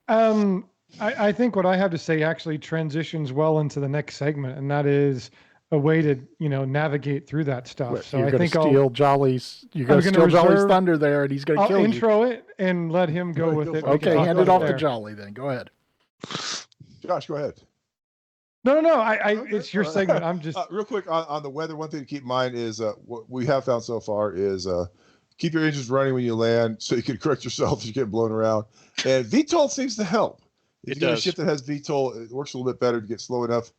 Um, I think what I have to say actually transitions well into the next segment, and that is a way to, navigate through that stuff. So You're I going to think steal Jolly's. You're going I'm to going to steal Jolly's reserve, thunder there, and he's going to I'll kill you. intro it and let him go with it. We can Okay, talk hand it about off to there. Jolly then. Go ahead. Josh, go ahead. No. It's your segment. I'm just real quick on the weather. One thing to keep in mind is what we have found so far is keep your engines running when you land, so you can correct yourself if you get blown around. And VTOL seems to help. If you get a ship that has VTOL, it works a little bit better to get slow enough.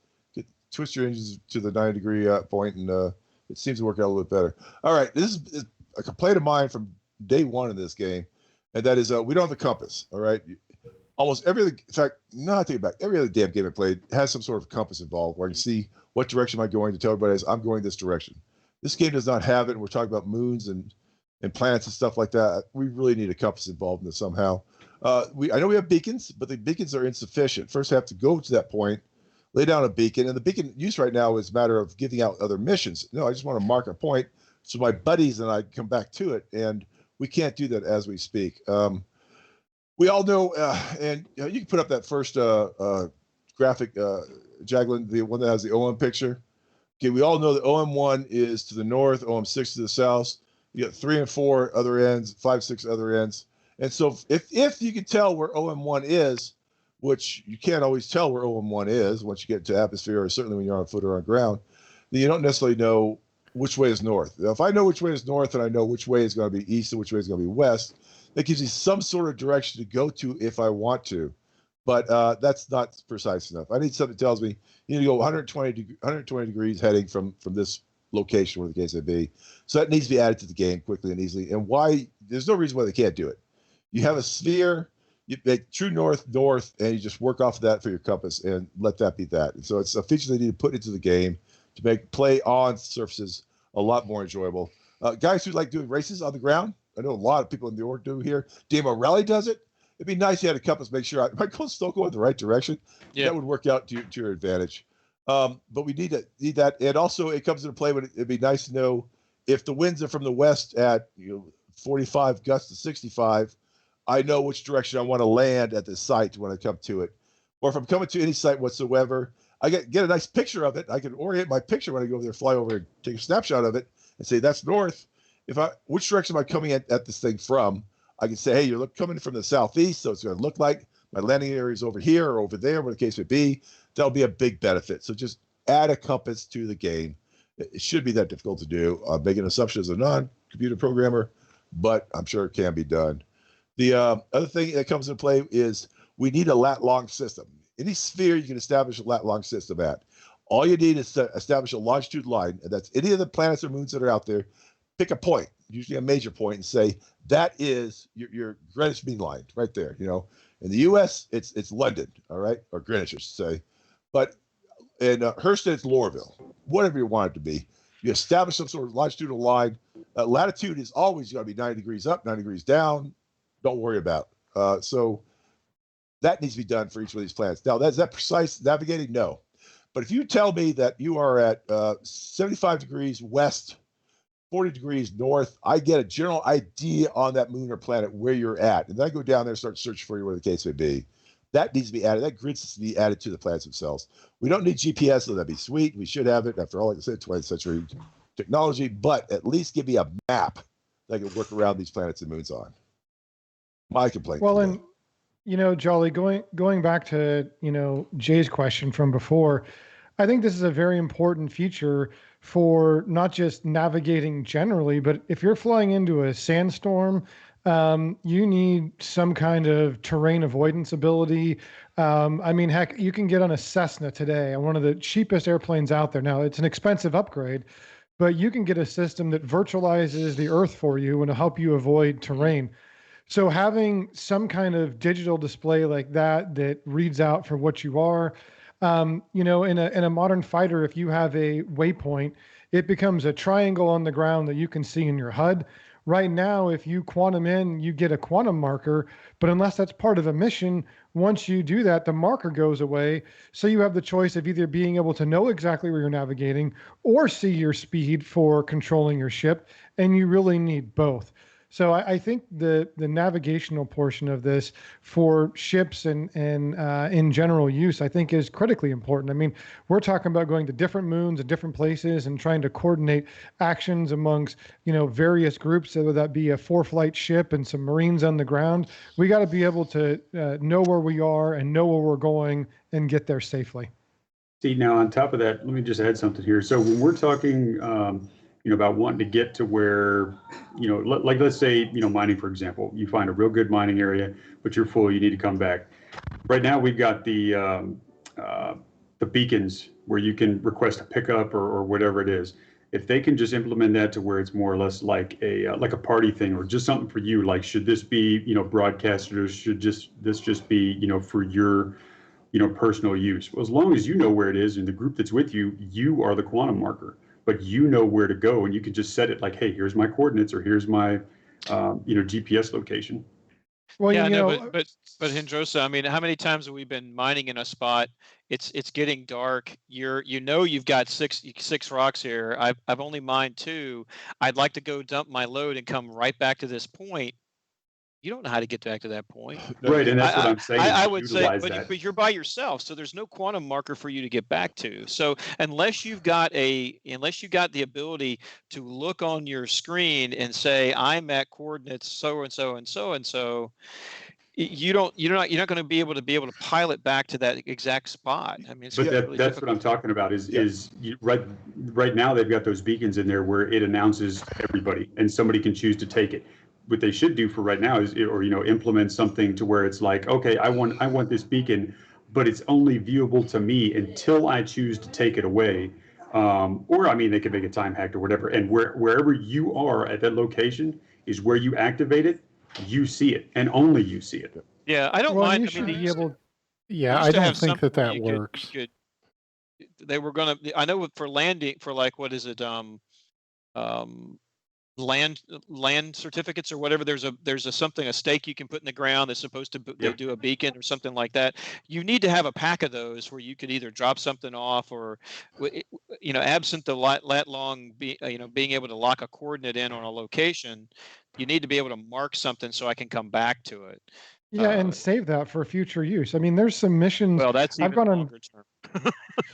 Twist your engines to the 90-degree point, and it seems to work out a little bit better. All right, this is a complaint of mine from day one in this game, and that is we don't have a compass. All right, almost every other, in fact, no, I take it back. Every other damn game I played has some sort of compass involved where I can see what direction am I going to tell everybody I'm going this direction. This game does not have it, and we're talking about moons and planets and stuff like that. We really need a compass involved in this somehow. I know we have beacons, but the beacons are insufficient. First, I have to go to that point, lay down a beacon, and the beacon use right now is a matter of giving out other missions. No, I just want to mark a point so my buddies and I come back to it, and we can't do that as we speak. We all know, and you can put up that first graphic, Jaglin, the one that has the OM picture. Okay, we all know that OM1 is to the north, OM6 to the south. You got 3 and 4 other ends, 5, 6 other ends. And so if you can tell where OM1 is, which you can't always tell where OM1 is once you get into atmosphere, or certainly when you're on foot or on ground, then you don't necessarily know which way is north. Now, if I know which way is north and I know which way is going to be east and which way is going to be west, that gives you some sort of direction to go to if I want to. But that's not precise enough. I need something that tells me you need to go 120 degrees heading from this location, where the case may be. So that needs to be added to the game quickly and easily. And why? There's no reason why they can't do it. You have a sphere, you make true north, and you just work off of that for your compass and let that be that. And so it's a feature they need to put into the game to make play on surfaces a lot more enjoyable. Guys who like doing races on the ground, I know a lot of people in the org do here. Demo Rally does it. It'd be nice if you had a compass, make sure am I still going the right direction? Yeah. That would work out to your advantage. But we need that. And also it comes into play when it'd be nice to know if the winds are from the west at 45 gusts to 65, I know which direction I want to land at the site when I come to it. Or if I'm coming to any site whatsoever, I get a nice picture of it. I can orient my picture when I go over there, fly over and take a snapshot of it and say, that's north. Which direction am I coming at this thing from? I can say, hey, you're coming from the southeast, so it's going to look like my landing area is over here or over there, where the case may be. That'll be a big benefit. So just add a compass to the game. It should be that difficult to do. I'm making an assumption as a non-computer programmer, but I'm sure it can be done. The other thing that comes into play is we need a lat-long system. Any sphere you can establish a lat-long system at. All you need is to establish a longitude line, and that's any of the planets or moons that are out there. Pick a point, usually a major point, and say that is your Greenwich Mean Line right there. In the U.S., it's London, all right, or Greenwich, I should say. But in Hurston, it's Lorville, whatever you want it to be. You establish some sort of longitudinal line. Latitude is always going to be 90 degrees up, 90 degrees down. Don't worry about. So that needs to be done for each of these planets. Now, is that precise navigating? No. But if you tell me that you are at 75 degrees west, 40 degrees north, I get a general idea on that moon or planet where you're at. And then I go down there and start searching for you, where the case may be. That needs to be added. That grid needs to be added to the planets themselves. We don't need GPS, so that'd be sweet. We should have it. After all, like I said, 20th century technology. But at least give me a map that I can work around these planets and moons on. My complaint. Well, and Jolly, going back to Jay's question from before, I think this is a very important feature for not just navigating generally, but if you're flying into a sandstorm, you need some kind of terrain avoidance ability. Heck, you can get on a Cessna today, on one of the cheapest airplanes out there. Now, it's an expensive upgrade, but you can get a system that virtualizes the Earth for you and will help you avoid terrain. So having some kind of digital display like that reads out for what you are, in a modern fighter, if you have a waypoint, it becomes a triangle on the ground that you can see in your HUD. Right now, if you quantum in, you get a quantum marker, but unless that's part of a mission, once you do that, the marker goes away. So you have the choice of either being able to know exactly where you're navigating or see your speed for controlling your ship, and you really need both. So I think the navigational portion of this for ships and in general use, I think is critically important. I mean, we're talking about going to different moons and different places and trying to coordinate actions amongst, various groups, whether that be a 4-flight ship and some Marines on the ground. We got to be able to know where we are and know where we're going and get there safely. See, now on top of that, let me just add something here. So when we're talking, about wanting to get to where, like let's say, mining, for example, you find a real good mining area, but you're full, you need to come back. Right now, we've got the beacons where you can request a pickup or whatever it is. If they can just implement that to where it's more or less like a party thing or just something for you, like should this be broadcasted or should this just be for your personal use? Well, as long as you know where it is and the group that's with you, you are the quantum marker, but you know where to go and you can just set it like, hey, here's my coordinates or here's my GPS location. Well, yeah, no, but Hendrosa, I mean, how many times have we been mining in a spot? It's getting dark. You've got six rocks here. I've only mined 2. I'd like to go dump my load and come right back to this point. You don't know how to get back to that point. Right, and that's what I'm saying. I would say, but you're by yourself, so there's no quantum marker for you to get back to. So unless you've got the ability to look on your screen and say, I'm at coordinates so and so and so and so, you're not going to be able to pilot back to that exact spot. I mean, that's what I'm talking about. Right now they've got those beacons in there where it announces everybody, and somebody can choose to take it. What they should do for right now is, implement something to where it's like, okay, I want this beacon, but it's only viewable to me until I choose to take it away. Or they could make a time hacked or whatever. And wherever you are at that location is where you activate it. You see it, and only you see it. Yeah, I don't mind. I don't think that works. They were gonna. I know for landing, for like, what is it? Land certificates or whatever. There's a stake you can put in the ground that's supposed to do a beacon or something like that. You need to have a pack of those where you could either drop something off or, absent the lat long, being able to lock a coordinate in on a location, you need to be able to mark something so I can come back to it. Yeah, and save that for future use. I mean, there's some missions. Well, that's even longer term.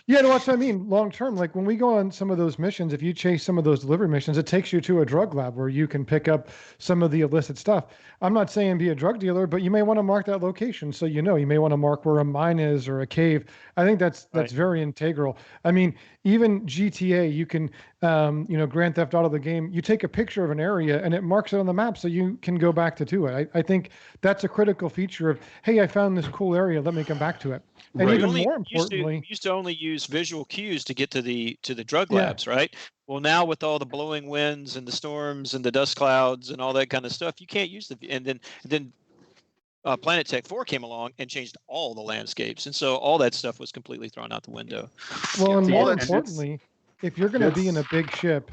Yeah, no, that's what I mean. Long term, like when we go on some of those missions, if you chase some of those delivery missions, it takes you to a drug lab where you can pick up some of the illicit stuff. I'm not saying be a drug dealer, but you may want to mark that location. So, you may want to mark where a mine is or a cave. I think that's very integral. I mean, even GTA, you can, Grand Theft Auto, the game, you take a picture of an area and it marks it on the map so you can go back to it. I think that's a critical feature of, hey, I found this cool area, let me come back to it. And even more importantly, we used to only use visual cues to get to the drug labs, right? Well, now with all the blowing winds and the storms and the dust clouds and all that kind of stuff, you can't use and then Planet Tech 4 came along and changed all the landscapes, and so all that stuff was completely thrown out the window. Well, and more importantly, if you're going to be in a big ship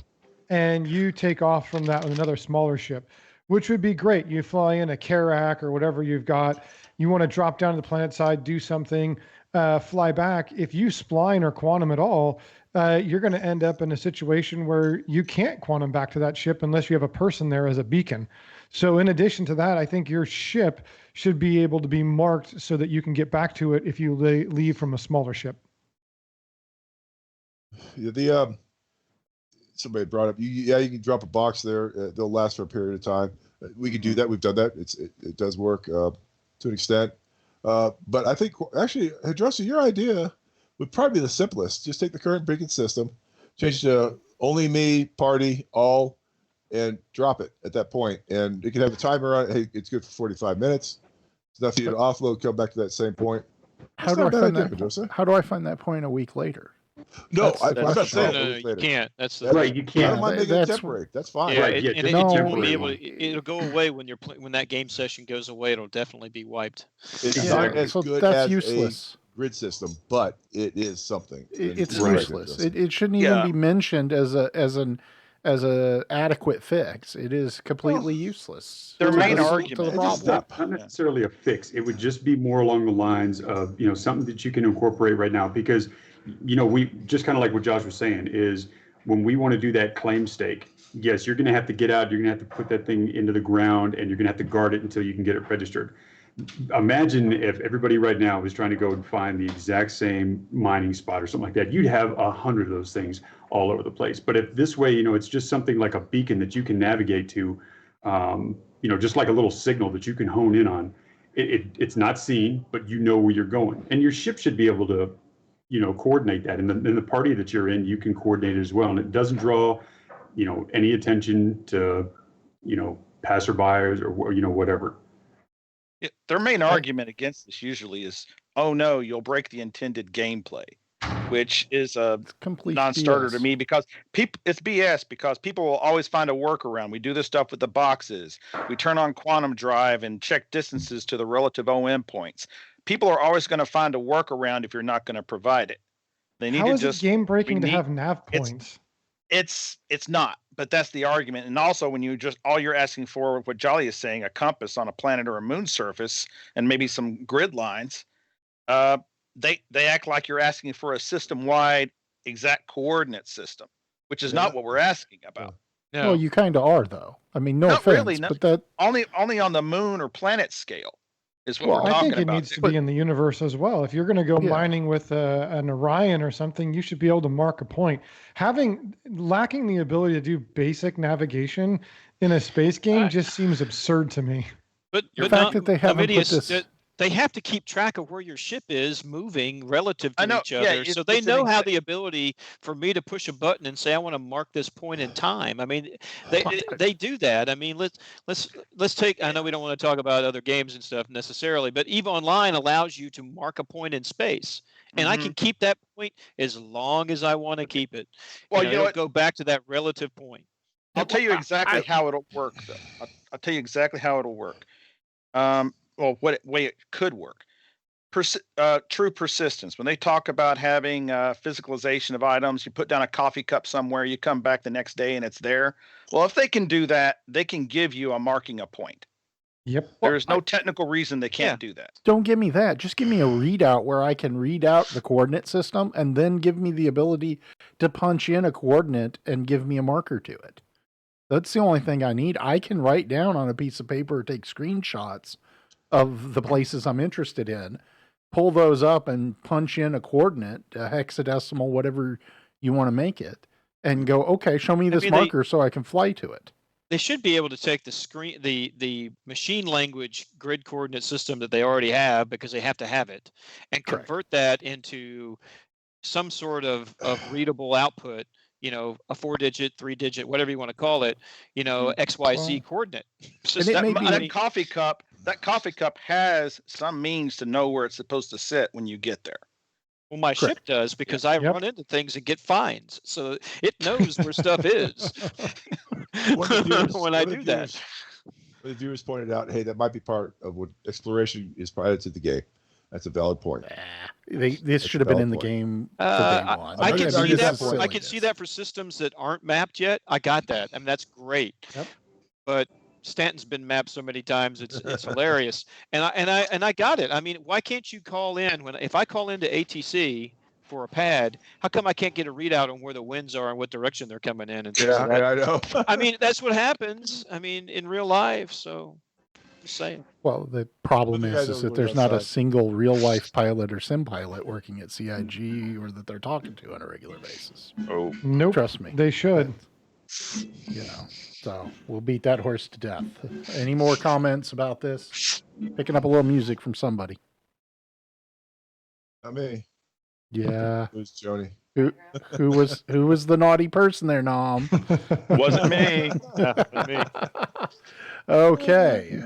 and you take off from that with another smaller ship, which would be great. You fly in a Karak or whatever you've got. You want to drop down to the planet side, do something, fly back. If you spline or quantum at all, you're going to end up in a situation where you can't quantum back to that ship unless you have a person there as a beacon. So in addition to that, I think your ship should be able to be marked so that you can get back to it if you leave from a smaller ship. Yeah, somebody brought up, you can drop a box there. They'll last for a period of time. We can do that. We've done that. It does work to an extent. But I think actually, Hendrosa, your idea would probably be the simplest. Just take the current beacon system, change to only me, party, all, and drop it at that point. And it can have the timer on it. Hey, it's good for 45 minutes. It's enough for you to offload, come back to that same point. How do I find that point a week later? No, I'm not saying no, you can't. That's right. You can't. I don't mind making it temporary. That's fine. Yeah, right. It won't be able to, it'll go away when when that game session goes away. It'll definitely be wiped. It's not as good as useless. A grid system, but it is something. It's useless. It shouldn't even be mentioned as an adequate fix. It is completely useless. Their main argument is not necessarily a fix. It would just be more along the lines of something that you can incorporate right now, because we just kind of like what Josh was saying is when we want to do that claim stake, yes, you're going to have to get out, you're going to have to put that thing into the ground, and you're going to have to guard it until you can get it registered. Imagine if everybody right now was trying to go and find the exact same mining spot or something like that. You'd have 100 of those things all over the place. But if this way, it's just something like a beacon that you can navigate to, just like a little signal that you can hone in on. It's not seen, but you know where you're going. And your ship should be able to, coordinate that. And the party that you're in, you can coordinate it as well. And it doesn't draw, any attention to, passerbyers or, whatever. Their main argument against this usually is, oh no, you'll break the intended gameplay, which is a complete non-starter to me because it's BS because people will always find a workaround. We do this stuff with the boxes. We turn on quantum drive and check distances to the relative OM points. People are always going to find a workaround if you're not going to provide it. They need to just game breaking to have nav points. It's not, but that's the argument. And also when all you're asking for, what Jolly is saying, a compass on a planet or a moon surface and maybe some grid lines, they act like you're asking for a system-wide exact coordinate system, which is not what we're asking about. No. Well, you kind of are, though. I mean, no offense, really, but that only on the moon or planet scale is what we're talking about. I think it needs to be in the universe as well. If you're going to go mining with an Orion or something, you should be able to mark a point. Lacking the ability to do basic navigation in a space game just seems absurd to me. But the fact that they haven't put this. They have to keep track of where your ship is moving relative to each other. So they know how the ability for me to push a button and say, I want to mark this point in time. I mean, they do that. I mean, let's take, I know we don't want to talk about other games and stuff necessarily, but EVE Online allows you to mark a point in space. And I can keep that point as long as I want to keep it. Well, it'll go back to that relative point. I'll tell you exactly how it'll work, though. I'll tell you exactly how it'll work. Way it could work. True persistence. When they talk about having physicalization of items, you put down a coffee cup somewhere, you come back the next day and it's there. Well, if they can do that, they can give you a marking a point. Yep. There's no technical reason they can't do that. Don't give me that. Just give me a readout where I can read out the coordinate system and then give me the ability to punch in a coordinate and give me a marker to it. That's the only thing I need. I can write down on a piece of paper or take screenshots of the places I'm interested in, pull those up and punch in a coordinate, a hexadecimal, whatever you want to make it, and go, okay, show me this marker so I can fly to it. They should be able to take the machine language grid coordinate system that they already have because they have to have it and convert that into some sort of readable output, a 4-digit, 3-digit, whatever you want to call it, XYZ coordinate. That coffee cup has some means to know where it's supposed to sit when you get there. Well, my ship does because I run into things and get fines. So it knows where stuff is when I do that. The viewers pointed out, hey, that might be part of what exploration is prior to the game. That's a valid point. This should have been in the game for day one. I can see that. I can see that for systems that aren't mapped yet. I got that. I mean, that's great. Yep. But Stanton's been mapped so many times, it's hilarious. And I got it. I mean, why can't you call in if I call into ATC for a pad? How come I can't get a readout on where the winds are and what direction they're coming in? And I know. I mean, that's what happens. I mean, in real life. So, just saying. Well, the problem is that there's not a single real life pilot or sim pilot working at CIG or that they're talking to on a regular basis. Oh, nope. Trust me. They should. So we'll beat that horse to death. Any more comments about this? Picking up a little music from somebody. Not me. Yeah. It was Joni. Who was the naughty person there, Nom? Wasn't me. Okay.